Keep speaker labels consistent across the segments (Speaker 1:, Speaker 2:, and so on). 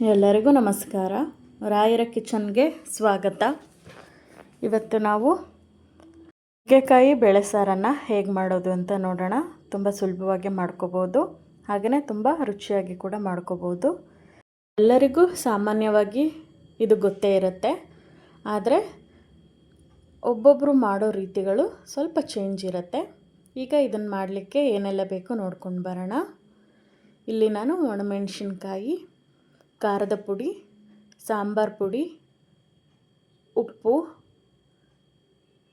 Speaker 1: ಎಲ್ಲರಿಗೂ ನಮಸ್ಕಾರ. ರಾಯರ ಕಿಚನ್ಗೆ ಸ್ವಾಗತ. ಇವತ್ತು ನಾವು ನುಗ್ಗೆಕಾಯಿ ಬೇಳೆ ಸಾರನ್ನು ಹೇಗೆ ಮಾಡೋದು ಅಂತ ನೋಡೋಣ. ತುಂಬ ಸುಲಭವಾಗಿ ಮಾಡ್ಕೋಬೋದು, ಹಾಗೆಯೇ ತುಂಬ ರುಚಿಯಾಗಿ ಕೂಡ ಮಾಡ್ಕೋಬೋದು. ಎಲ್ಲರಿಗೂ ಸಾಮಾನ್ಯವಾಗಿ ಇದು ಗೊತ್ತೇ ಇರುತ್ತೆ, ಆದರೆ ಒಬ್ಬೊಬ್ಬರು ಮಾಡೋ ರೀತಿಗಳು ಸ್ವಲ್ಪ ಚೇಂಜ್ ಇರುತ್ತೆ. ಈಗ ಇದನ್ನು ಮಾಡಲಿಕ್ಕೆ ಏನೆಲ್ಲ ಬೇಕೋ ನೋಡ್ಕೊಂಡು ಬರೋಣ. ಇಲ್ಲಿ ನಾನು ಒಣಮೆಣಸಿನ್ಕಾಯಿ, ಖಾರದ ಪುಡಿ, ಸಾಂಬಾರು ಪುಡಿ, ಉಪ್ಪು,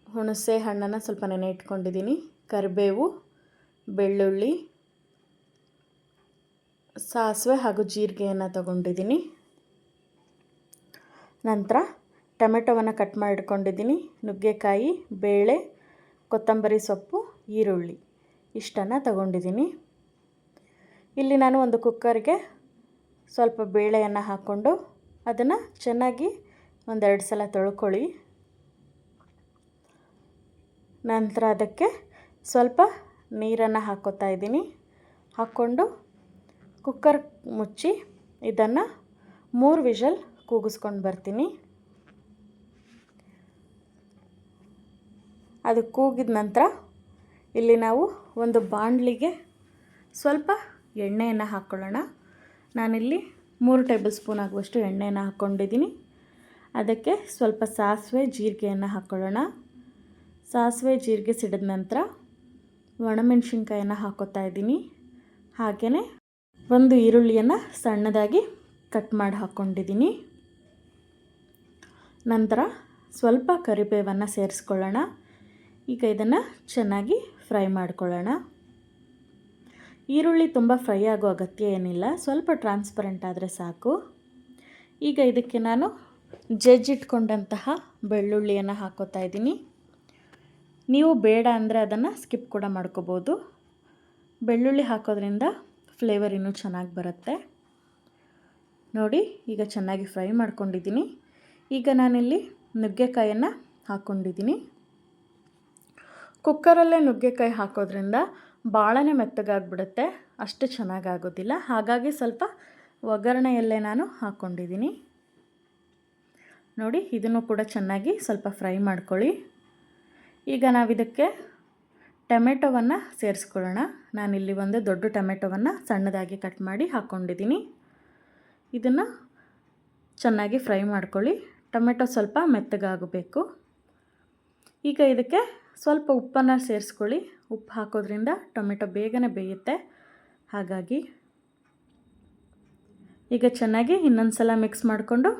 Speaker 1: ಹುಣಸೆ ಹಣ್ಣನ್ನು ಸ್ವಲ್ಪ ನೆನೆ ಇಟ್ಕೊಂಡಿದ್ದೀನಿ, ಕರಿಬೇವು, ಬೆಳ್ಳುಳ್ಳಿ, ಸಾಸಿವೆ ಹಾಗೂ ಜೀರಿಗೆಯನ್ನು ತಗೊಂಡಿದ್ದೀನಿ. ನಂತರ ಟೊಮೆಟೊವನ್ನು ಕಟ್ ಮಾಡಿ ಇಟ್ಕೊಂಡಿದ್ದೀನಿ, ನುಗ್ಗೆಕಾಯಿ, ಬೇಳೆ, ಕೊತ್ತಂಬರಿ ಸೊಪ್ಪು, ಈರುಳ್ಳಿ ಇಷ್ಟನ್ನು ತಗೊಂಡಿದ್ದೀನಿ. ಇಲ್ಲಿ ನಾನು ಒಂದು ಕುಕ್ಕರ್ಗೆ ಸ್ವಲ್ಪ ಬೇಳೆಯನ್ನು ಹಾಕ್ಕೊಂಡು ಅದನ್ನು ಚೆನ್ನಾಗಿ ಒಂದೆರಡು ಸಲ ತೊಳ್ಕೊಳ್ಳಿ. ನಂತರ ಅದಕ್ಕೆ ಸ್ವಲ್ಪ ನೀರನ್ನು ಹಾಕ್ಕೋತಾ ಇದ್ದೀನಿ. ಹಾಕ್ಕೊಂಡು ಕುಕ್ಕರ್ ಮುಚ್ಚಿ ಇದನ್ನು 3 ವಿಷಲ್ ಕೂಗಿಸ್ಕೊಂಡು ಬರ್ತೀನಿ. ಅದು ಕೂಗಿದ ನಂತರ ಇಲ್ಲಿ ನಾವು ಒಂದು ಬಾಣಲಿಗೆ ಸ್ವಲ್ಪ ಎಣ್ಣೆಯನ್ನು ಹಾಕ್ಕೊಳ್ಳೋಣ. ನಾನಿಲ್ಲಿ 3 ಟೇಬಲ್ ಸ್ಪೂನ್ ಆಗುವಷ್ಟು ಎಣ್ಣೆಯನ್ನು ಹಾಕ್ಕೊಂಡಿದ್ದೀನಿ. ಅದಕ್ಕೆ ಸ್ವಲ್ಪ ಸಾಸಿವೆ ಜೀರಿಗೆಯನ್ನು ಹಾಕ್ಕೊಳ್ಳೋಣ. ಸಾಸಿವೆ ಜೀರಿಗೆ ಸಿಡಿದ ನಂತರ ಒಣಮೆಣಸಿನ್ಕಾಯನ್ನು ಹಾಕ್ಕೋತಾ ಇದ್ದೀನಿ. ಹಾಗೆಯೇ ಒಂದು ಈರುಳ್ಳಿಯನ್ನು ಸಣ್ಣದಾಗಿ ಕಟ್ ಮಾಡಿ ಹಾಕ್ಕೊಂಡಿದ್ದೀನಿ. ನಂತರ ಸ್ವಲ್ಪ ಕರಿಬೇವನ್ನು ಸೇರಿಸ್ಕೊಳ್ಳೋಣ. ಈಗ ಇದನ್ನು ಚೆನ್ನಾಗಿ ಫ್ರೈ ಮಾಡ್ಕೊಳ್ಳೋಣ. ಈರುಳ್ಳಿ ತುಂಬ ಫ್ರೈ ಆಗೋ ಅಗತ್ಯ ಏನಿಲ್ಲ, ಸ್ವಲ್ಪ ಟ್ರಾನ್ಸ್ಪರೆಂಟ್ ಆದರೆ ಸಾಕು. ಈಗ ಇದಕ್ಕೆ ನಾನು ಜಜ್ಜಿಟ್ಕೊಂಡಂತಹ ಬೆಳ್ಳುಳ್ಳಿಯನ್ನು ಹಾಕ್ಕೋತಾ ಇದ್ದೀನಿ. ನೀವು ಬೇಡ ಅಂದರೆ ಅದನ್ನು ಸ್ಕಿಪ್ ಕೂಡ ಮಾಡ್ಕೋಬೋದು. ಬೆಳ್ಳುಳ್ಳಿ ಹಾಕೋದ್ರಿಂದ ಫ್ಲೇವರ್ ಇನ್ನೂ ಚೆನ್ನಾಗಿ ಬರುತ್ತೆ. ನೋಡಿ, ಈಗ ಚೆನ್ನಾಗಿ ಫ್ರೈ ಮಾಡ್ಕೊಂಡಿದ್ದೀನಿ. ಈಗ ನಾನಿಲ್ಲಿ ನುಗ್ಗೆಕಾಯನ್ನು ಹಾಕ್ಕೊಂಡಿದ್ದೀನಿ. ಕುಕ್ಕರಲ್ಲೇ ನುಗ್ಗೆಕಾಯಿ ಹಾಕೋದ್ರಿಂದ ಭಾಳನೇ ಮೆತ್ತಗಾಗ್ಬಿಡುತ್ತೆ, ಅಷ್ಟು ಚೆನ್ನಾಗಾಗೋದಿಲ್ಲ. ಹಾಗಾಗಿ ಸ್ವಲ್ಪ ಒಗ್ಗರಣೆಯಲ್ಲೇ ನಾನು ಹಾಕ್ಕೊಂಡಿದ್ದೀನಿ. ನೋಡಿ, ಇದನ್ನು ಕೂಡ ಚೆನ್ನಾಗಿ ಸ್ವಲ್ಪ ಫ್ರೈ ಮಾಡ್ಕೊಳ್ಳಿ. ಈಗ ನಾವಿದಕ್ಕೆ ಟೊಮೆಟೊವನ್ನು ಸೇರಿಸ್ಕೊಳ್ಳೋಣ. ನಾನಿಲ್ಲಿ ಒಂದು ದೊಡ್ಡ ಟೊಮೆಟೊವನ್ನು ಸಣ್ಣದಾಗಿ ಕಟ್ ಮಾಡಿ ಹಾಕ್ಕೊಂಡಿದ್ದೀನಿ. ಇದನ್ನು ಚೆನ್ನಾಗಿ ಫ್ರೈ ಮಾಡ್ಕೊಳ್ಳಿ. ಟೊಮೆಟೊ ಸ್ವಲ್ಪ ಮೆತ್ತಗಾಗಬೇಕು. ಈಗ ಇದಕ್ಕೆ ಸ್ವಲ್ಪ ಉಪ್ಪನ್ನು ಸೇರಿಸ್ಕೊಳ್ಳಿ. ಉಪ್ಪು ಹಾಕೋದ್ರಿಂದ ಟೊಮೆಟೊ ಬೇಗನೆ ಬೇಯುತ್ತೆ. ಹಾಗಾಗಿ ಈಗ ಚೆನ್ನಾಗಿ ಇನ್ನೊಂದು ಸಲ ಮಿಕ್ಸ್ ಮಾಡಿಕೊಂಡು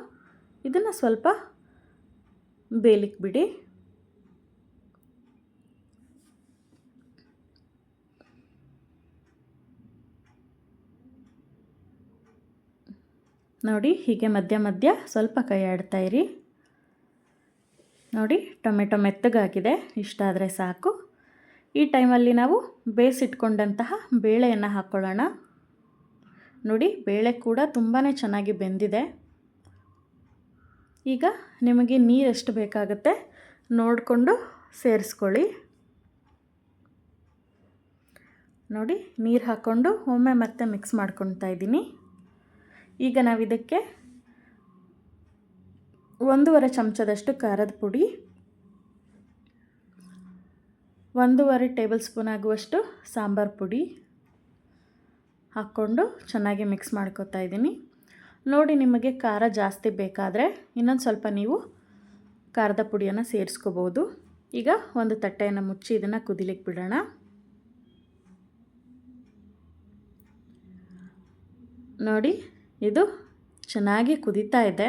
Speaker 1: ಇದನ್ನು ಸ್ವಲ್ಪ ಬೇಯಲಿಕ್ಕೆ ಬಿಡಿ. ನೋಡಿ, ಹೀಗೆ ಮಧ್ಯ ಮಧ್ಯ ಸ್ವಲ್ಪ ಕೈ ಆಡ್ತಾಯಿರಿ. ನೋಡಿ, ಟೊಮೆಟೊ ಮೆತ್ತಗಾಗಿದೆ. ಇಷ್ಟ ಆದರೆ ಸಾಕು. ಈ ಟೈಮಲ್ಲಿ ನಾವು ಬೇಯಿಸಿಟ್ಕೊಂಡಂತಹ ಬೇಳೆಯನ್ನು ಹಾಕ್ಕೊಳ್ಳೋಣ. ನೋಡಿ, ಬೇಳೆ ಕೂಡ ತುಂಬಾ ಚೆನ್ನಾಗಿ ಬೆಂದಿದೆ. ಈಗ ನಿಮಗೆ ನೀರು ಎಷ್ಟು ಬೇಕಾಗುತ್ತೆ ನೋಡಿಕೊಂಡು ಸೇರಿಸ್ಕೊಳ್ಳಿ. ನೋಡಿ, ನೀರು ಹಾಕ್ಕೊಂಡು ಒಮ್ಮೆ ಮತ್ತೆ ಮಿಕ್ಸ್ ಮಾಡ್ಕೊತಾ ಇದ್ದೀನಿ. ಈಗ ನಾವಿದಕ್ಕೆ 1.5 ಚಮಚದಷ್ಟು ಖಾರದ ಪುಡಿ, 1.5 ಟೇಬಲ್ ಸ್ಪೂನ್ ಆಗುವಷ್ಟು ಸಾಂಬಾರು ಪುಡಿ ಹಾಕ್ಕೊಂಡು ಚೆನ್ನಾಗಿ ಮಿಕ್ಸ್ ಮಾಡ್ಕೊತಾ ಇದ್ದೀನಿ. ನೋಡಿ, ನಿಮಗೆ ಖಾರ ಜಾಸ್ತಿ ಬೇಕಾದರೆ ಇನ್ನೊಂದು ಸ್ವಲ್ಪ ನೀವು ಖಾರದ ಪುಡಿಯನ್ನು ಸೇರಿಸ್ಕೋಬೋದು. ಈಗ ಒಂದು ತಟ್ಟೆಯನ್ನು ಮುಚ್ಚಿ ಇದನ್ನು ಕುದಿಲಿಕ್ಕೆ ಬಿಡೋಣ. ನೋಡಿ, ಇದು ಚೆನ್ನಾಗಿ ಕುದೀತಾ ಇದೆ.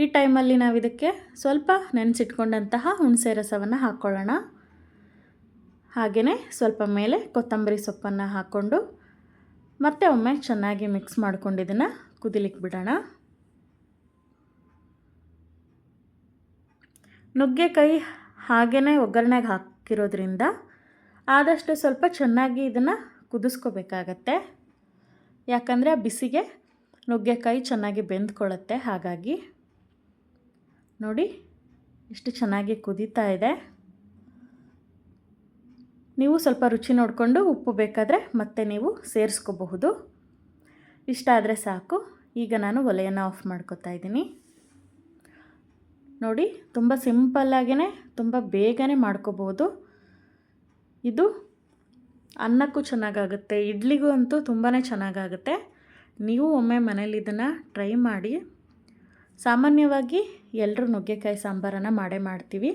Speaker 1: ಈ ಟೈಮಲ್ಲಿ ನಾವು ಇದಕ್ಕೆ ಸ್ವಲ್ಪ ನೆನೆಸಿಟ್ಕೊಂಡಂತಹ ಹುಣಸೆ ರಸವನ್ನು ಹಾಕ್ಕೊಳ್ಳೋಣ. ಹಾಗೆಯೇ ಸ್ವಲ್ಪ ಮೇಲೆ ಕೊತ್ತಂಬರಿ ಸೊಪ್ಪನ್ನು ಹಾಕ್ಕೊಂಡು ಮತ್ತೆ ಒಮ್ಮೆ ಚೆನ್ನಾಗಿ ಮಿಕ್ಸ್ ಮಾಡ್ಕೊಂಡು ಇದನ್ನು ಕುದಿಲಿಕ್ಕೆ ಬಿಡೋಣ. ನುಗ್ಗೆಕಾಯಿ ಹಾಗೆಯೇ ಒಗ್ಗರಣೆಗೆ ಹಾಕಿರೋದ್ರಿಂದ ಆದಷ್ಟು ಸ್ವಲ್ಪ ಚೆನ್ನಾಗಿ ಇದನ್ನು ಕುದಿಸ್ಕೋಬೇಕಾಗತ್ತೆ. ಯಾಕಂದರೆ ಬಿಸಿಗೆ ನುಗ್ಗೆಕಾಯಿ ಚೆನ್ನಾಗಿ ಬೆಂದ್ಕೊಳ್ಳುತ್ತೆ. ಹಾಗಾಗಿ ನೋಡಿ, ಎಷ್ಟು ಚೆನ್ನಾಗಿ ಕುದೀತಾ ಇದೆ. ನೀವು ಸ್ವಲ್ಪ ರುಚಿ ನೋಡಿಕೊಂಡು ಉಪ್ಪು ಬೇಕಾದರೆ ಮತ್ತೆ ನೀವು ಸೇರಿಸ್ಕೋಬಹುದು. ಇಷ್ಟ ಆದರೆ ಸಾಕು. ಈಗ ನಾನು ಒಲೆಯನ್ನು ಆಫ್ ಮಾಡ್ಕೊತಾ ಇದ್ದೀನಿ. ನೋಡಿ, ತುಂಬ ಸಿಂಪಲ್ಲಾಗೇ ತುಂಬ ಬೇಗನೆ ಮಾಡ್ಕೋಬೋದು. ಇದು ಅನ್ನಕ್ಕೂ ಚೆನ್ನಾಗಾಗುತ್ತೆ, ಇಡ್ಲಿಗೂ ಅಂತೂ ತುಂಬಾ ಚೆನ್ನಾಗಾಗುತ್ತೆ. ನೀವು ಒಮ್ಮೆ ಮನೇಲಿ ಇದನ್ನು ಟ್ರೈ ಮಾಡಿ. ಸಾಮಾನ್ಯವಾಗಿ ಎಲ್ಲರೂ ನುಗ್ಗೆಕಾಯಿ ಸಾಂಬಾರನ್ನು ಮಾಡ್ತೀವಿ,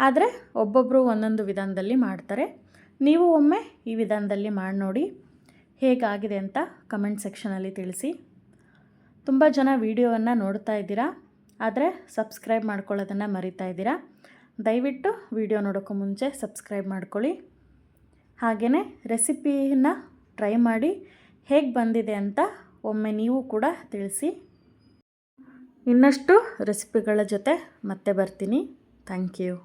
Speaker 1: ಆದರೆ ಒಬ್ಬೊಬ್ಬರು ಒಂದೊಂದು ವಿಧಾನದಲ್ಲಿ ಮಾಡ್ತಾರೆ. ನೀವು ಒಮ್ಮೆ ಈ ವಿಧಾನದಲ್ಲಿ ಮಾಡಿ ನೋಡಿ, ಹೇಗಾಗಿದೆ ಅಂತ ಕಮೆಂಟ್ ಸೆಕ್ಷನಲ್ಲಿ ತಿಳಿಸಿ. ತುಂಬ ಜನ ವಿಡಿಯೋವನ್ನು ನೋಡ್ತಾ ಇದ್ದೀರಾ, ಆದರೆ ಸಬ್ಸ್ಕ್ರೈಬ್ ಮಾಡ್ಕೊಳ್ಳೋದನ್ನು ಮರಿತಾ ಇದ್ದೀರಾ. ದಯವಿಟ್ಟು ವಿಡಿಯೋ ನೋಡೋಕ್ಕೂ ಮುಂಚೆ ಸಬ್ಸ್ಕ್ರೈಬ್ ಮಾಡ್ಕೊಳ್ಳಿ. ಹಾಗೆಯೇ ರೆಸಿಪಿನ ಟ್ರೈ ಮಾಡಿ ಹೇಗೆ ಬಂದಿದೆ ಅಂತ ಒಮ್ಮೆ ನೀವು ಕೂಡ ತಿಳಿಸಿ. ಇನ್ನಷ್ಟು ರೆಸಿಪಿಗಳ ಜೊತೆ ಮತ್ತೆ ಬರ್ತೀನಿ. Thank you.